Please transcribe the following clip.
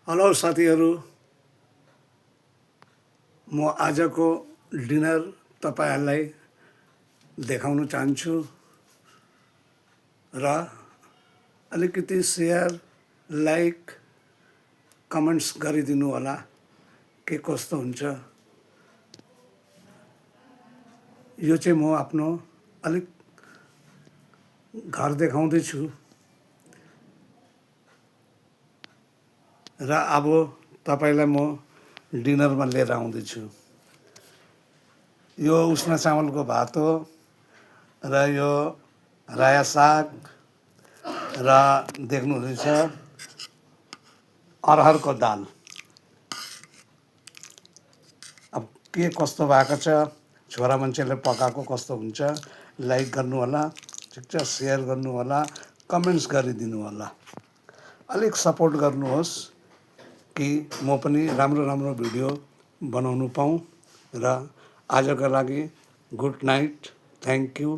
Hello साथीहरू, म आजको डिनर तपाईहरुलाई देखाउन चाहन्छु र अलिकति शेयर, लाइक, कमेन्ट्स गरिदिनु होला के कस्तो हुन्छ। यो चाहिँ म आफ्नो अलिक घर देखाउँदैछु र अब तपाईलाई म डिनरमा लिएर आउँदैछु। यो उष्ना चामलको भात हो र यो राया साग र देख्नुहुँदैछ अरहरको दाल। अब के कस्तो भएको छ, छोरा मान्छेले पकाएको कस्तो हुन्छ, लाइक गर्नु होला, ठिक छ, शेयर गर्नु होला, कमेन्ट्स गरिदिनु होला। अलिक सपोर्ट गर्नुहोस् कि म पनि राम्रो राम्रो भिडियो बनाउनु पाऊँ। र आजको लागि गुड नाइट, थ्याङ्क यू।